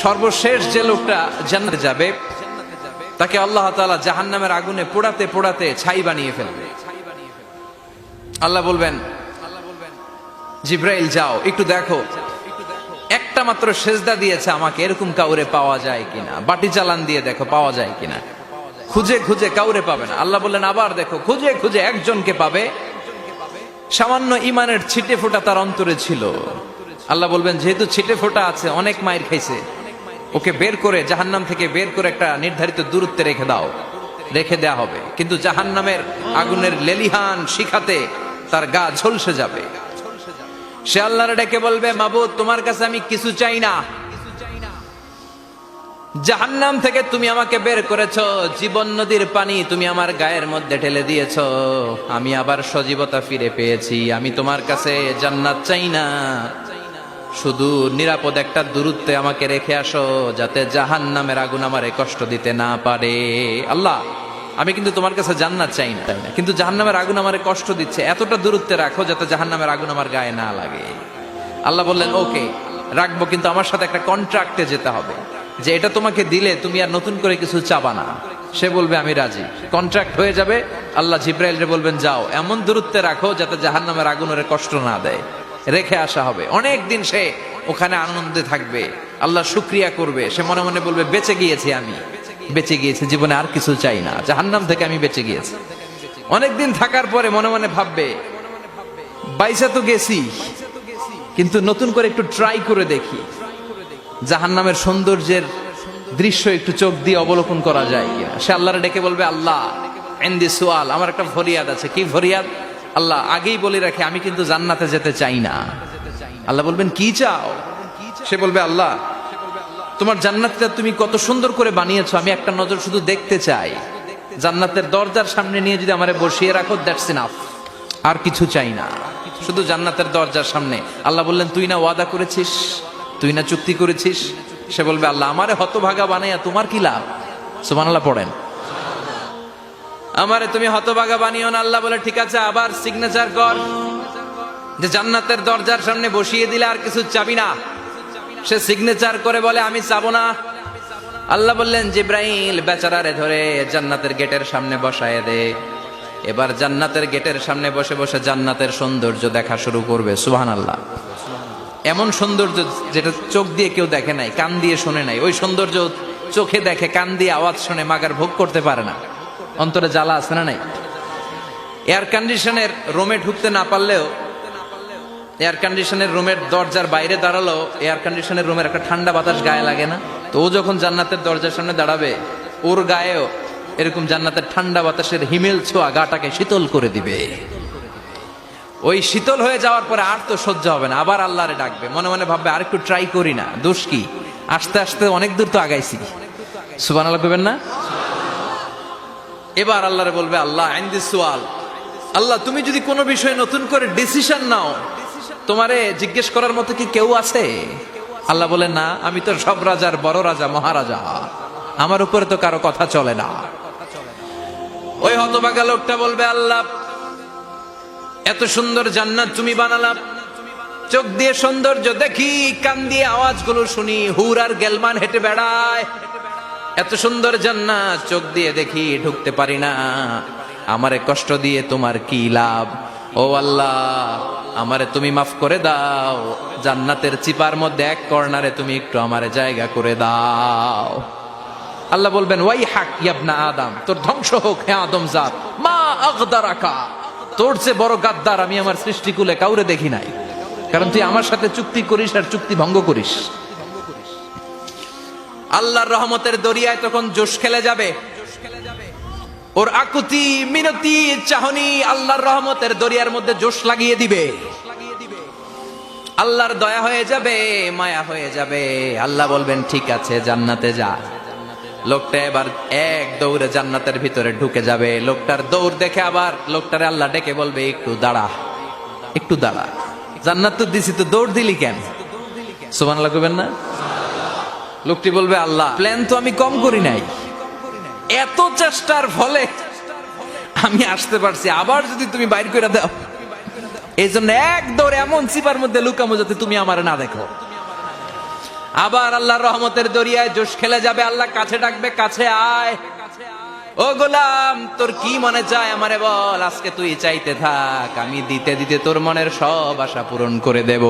সর্বশেষ যে লোকটা জান্নাতে যাবে তাকে আল্লাহ তাআলা জাহান্নামের আগুনে পোড়াতে পোড়াতে ছাই বানিয়ে ফেলবে। আল্লাহ বলবেন, জিব্রাইল যাও একটু দেখো, একটা মাত্র সেজদা দিয়েছে আমাকে, এরকম কাউরে পাওয়া যায় কিনা। বাটি চালান দিয়ে দেখো পাওয়া যায় কিনা। খুঁজে খুঁজে কাউরে পাবে না। আল্লাহ বললেন আবার দেখো, খুঁজে খুঁজে একজনকে পাবে, সামান্য ইমানের ছিটে ফোঁটা তার অন্তরে ছিল। আল্লাহ বলবেন যেহেতু ছিটে ফোঁটা আছে, অনেক মায়ের খাইছে, ওকে বের করে জাহান্নাম থেকে বের করে একটা নির্ধারিত দূরত্বে রেখে দাও। রেখে দেয়া হবে, কিন্তু জাহান্নামের আগুনের লেলিহান শিখাতে তার গা ঝলসে যাবে। সে আল্লাহর ডেকে বলবে, মাবুদ তোমার কাছে আমি কিছু চাই না, জাহান্নাম থেকে তুমি আমাকে বের করেছো, জীবন নদীর পানি তুমি আমার গায়ের মধ্যে ঢেলে দিয়েছো, আমি আবার সজীবতা ফিরে পেয়েছি, আমি তোমার কাছে জান্নাত চাই না, শুধু নিরাপদ একটা দূরত্বে আমাকে রেখে আসো, যাতে জাহান্নামের আগুন আমারে কষ্ট দিতে না পারে। আল্লাহ আমি কিন্তু তোমার কাছে জান্নাত চাই না, কিন্তু জাহান্নামের আগুন আমারে কষ্ট দিচ্ছে, এতটা দূরত্বে রাখো যাতে জাহান্নামের আগুন আমার গায়ে না লাগে। আল্লাহ বললেন ওকে রাখবো, কিন্তু আমার সাথে একটা কন্ট্রাক্টে যেতে হবে, যে এটা তোমাকে দিলে তুমি আর নতুন করে কিছু চাবা না। সে বলবে আমি রাজি, কন্ট্রাক্ট হয়ে যাবে। আল্লাহ জিব্রাইলকে বলবেন যাও এমন দূরত্বে রাখো যাতে জাহান্নামের আগুন ওরে কষ্ট না দেয়। রেখে আসা হবে, অনেক দিন সে ওখানে আনন্দে থাকবে, আল্লাহ শুকরিয়া করবে। সে মনে মনে বলবে বেঁচে গিয়েছি, আমি বেঁচে গিয়েছি, জীবনে আর কিছু চাই না, জাহান্নাম থেকে আমি বেঁচে গিয়েছি। অনেকদিন থাকার পরে মনে মনে ভাববে বাইসা তো গেছি, কিন্তু নতুন করে একটু ট্রাই করে দেখি, জাহান্নামের সৌন্দর্যের দৃশ্য একটু চোখ দিয়ে অবলোকন করা যায় কিনা। সে আল্লাহর ডেকে বলবে আল্লাহ ইনদি সুআল, আমার একটা ফরিয়াদ আছে। কি ফরিয়াদ? আল্লাহ আগেই বলে রাখে আমি কিন্তু জান্নাতে যেতে চাই না। আল্লাহ বলবেন কি চাও? সে বলবে আল্লাহ তোমার জান্নাতটা তুমি কত সুন্দর করে বানিয়েছো, আমি একটা নজর শুধু দেখতে চাই, জান্নাতের দরজার সামনে নিয়ে যদি আমারে বসিয়ে রাখো, দ্যাটস ইনাফ, আর কিছু চাই না, শুধু জান্নাতের দরজার সামনে। আল্লাহ বললেন তুই না ওয়াদা করেছিস, তুই না চুক্তি করেছিস। সে বলবে আল্লাহ আমারে হতভাগা বানাইয়া তোমার কি লাভ? সুবহানাল্লাহ পড়েন। আমারে তুমি হতভাগা বানিও না। আল্লাহ বলে ঠিক আছে, আবার সিগনেচার কর যে জান্নাতের দরজার সামনে বসিয়ে দিলে আর কিছু চাবি না। সে সিগনেচার করে বলে আমি চাবো না। আল্লাহ বললেন জিব্রাইল বেচারারে ধরে জান্নাতের গেটের সামনে বসায় দে। এবার জান্নাতের গেটের সামনে বসে বসে জান্নাতের সৌন্দর্য দেখা শুরু করবে। সুবহানাল্লাহ। এমন সৌন্দর্য যেটা চোখ দিয়ে কেউ দেখে নাই, কান দিয়ে শোনে নাই, ওই সৌন্দর্য চোখে দেখে, কান দিয়ে আওয়াজ শুনে মাগার ভোগ করতে পারে না। অন্তরে জ্বালা আছে না নাই? এয়ার কন্ডিশনের রুমে ঢুকতে না পারলেও, এয়ার কন্ডিশনের রুমের দরজার বাইরে দাঁড়ালো, এয়ার কন্ডিশনের রুমের একটা ঠান্ডা বাতাস গায়ে লাগে না? তো ও যখন জান্নাতের দরজার সামনে দাঁড়াবে, ওর গায়েও এরকম জান্নাতের ঠান্ডা বাতাসের হিমেল ছোঁয়া গাটাকে শীতল করে দিবে। ওই শীতল হয়ে যাওয়ার পরে আর তো সহ্য হবে না, আবার আল্লাহরে ডাকবে, মনে মনে ভাববে আর একটু ট্রাই করি না, দোষ কি, আস্তে আস্তে অনেক দূর তো আগাইছি। সুবহানাল্লাহ কইবেন না? এবার আল্লাহরে বলবে আল্লাহ ইনদি সুআল, আল্লাহ তুমি যদি কোনো বিষয়ে নতুন করে ডিসিশন নাও, তোমারে জিজ্ঞেস করার মতো কি কেউ আছে? আল্লাহ বলে না, আমি তো সব রাজার বড় রাজা, মহারাজা, আমার উপরে তো কারো কথা চলে না। ওই হতভাগা লোকটা বলবে আল্লাহ এত সুন্দর জান্নাত তুমি বানালাম, চোখ দিয়ে সৌন্দর্য দেখি, কান দিয়ে আওয়াজগুলো শুনি, হুর আর গেলমান হেঁটে বেড়ায়, এত সুন্দর জান্নাত চোখ দিয়ে দেখি, ঢুকতে পারি না, আমারে কষ্ট দিয়ে তোমার কি লাভ? ও আল্লাহ আমারে তুমি মাফ করে দাও, জান্নাতের চিপার মধ্যে এক কর্নারে তুমি একটু আমারে জায়গা করে দাও। আল্লাহ বলবেন ওয়াই হাক ইবনা আদম, তোর ধ্বংস হোক হে আদম জাত, মা আগদারাকা, তোর চেয়ে বড় গাদ্দার আমি আমার সৃষ্টিকুলে কাউরে দেখি নাই, কারণ তুই আমার সাথে চুক্তি করিস আর চুক্তি ভঙ্গ করিস। আল্লাহর রহমতের দরিয়ায় তখন জোশ খেলে যাবে, ওর আকুতি মিনতি চাহনি আল্লাহর রহমতের দরিয়ার মধ্যে জোশ লাগিয়ে দিবে। আল্লাহর দয়া হয়ে যাবে, মায়া হয়ে যাবে। আল্লাহ বলবেন ঠিক আছে জান্নাতে যা। লোকটা এবার এক দৌড়ে জান্নাতের ভিতরে ঢুকে যাবে। লোকটার দৌড় দেখে আবার লোকটারে আল্লাহ ডেকে বলবে একটু দাঁড়া, একটু দাঁড়া, জান্নাত তো দিছি, তো দৌড় দিলি কেন? সুবহানাল্লাহ কইবেন না? লোকটি বলবে আল্লাহ প্ল্যান তো আমি কম করি নাই, এত চেষ্টার ফলে আমি আসতে পারছি, আবার যদি তুমি বাইর করে দাও, এই জন্য এক দৌড়ে এমন চিপার মধ্যে লুকামো যাতে তুমি আমারে না দেখো। আবার আল্লাহর রহমতের দরিয়ায় জোশ খেলে যাবে, আল্লাহ কাছে ডাকবে, কাছে আয়। ও গোলাম, তোর কি মনে চায় আমারে বল, আজকে তুই চাইতে থাক, আমি দিতে দিতে তোর মনের সব আশা পূরণ করে দেব।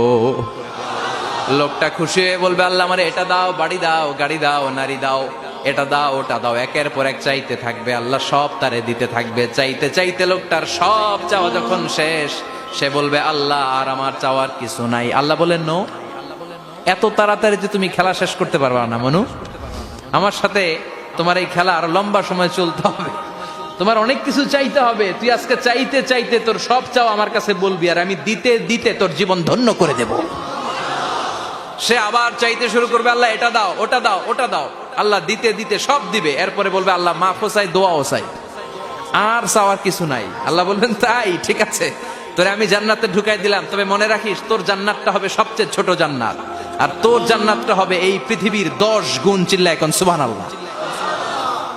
লোকটা খুশি হয়ে বলবে, আল্লাহ আমারে এটা দাও, বাড়ি দাও, গাড়ি দাও, নারী দাও, এটা দাও, ওটা দাও, একের পর এক চাইতে থাকবে, আল্লাহ সব তারে দিতে থাকবে। চাইতে চাইতে লোকটার সব চাওয়া যখন শেষ, সে বলবে, আল্লাহ আর আমার চাওয়ার কিছু নাই। আল্লাহ বলেন, নো, এত তাড়াতাড়ি যে তুমি খেলা শেষ করতে পারবা না মনু, আমার সাথে তোমার এই খেলা আরো লম্বা সময় চলতে হবে, তোমার অনেক কিছু চাইতে হবে। তুই আজকে চাইতে চাইতে তোর সব চাও আমার কাছে বলবি, আর আমি দিতে দিতে তোর জীবন ধন্য করে দেব। সে আবার চাইতে শুরু করবে, আল্লাহ এটা দাও, ওটা দাও, ওটা দাও, আল্লাহ দিতে দিতে সব দিবে। এরপরে বলবে, আল্লাহ মাফও চাই, দোয়াও চাই, আর চাওয়ার কিছু নাই। আল্লাহ বলবেন, তাই ঠিক আছে, তোরে আমি জান্নাতে ঢুকাই দিলাম, তবে মনে রাখিস তোর জান্নাতটা হবে সবচেয়ে ছোট জান্নাত, আর তোর জান্নাতটা হবে এই পৃথিবীর 10 গুণ। চিল্লা এখন সুবহানাল্লাহ।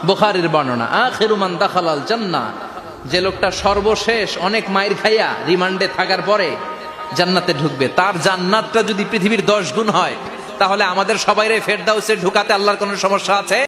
বুখারীর বর্ণনা, আখিরু মান দাখালাল জান্নাহ, যে লোকটা সর্বশেষ অনেক মাইর খাইয়া রিমান্ডে থাকার পরে জান্নাতে ঢুকবে, তার জান্নাতটা যদি পৃথিবীর 10 গুণ হয়, তাহলে আমাদের সবাইরে ফেরদাউসে ঢুকাতে আল্লাহর কোনো সমস্যা আছে?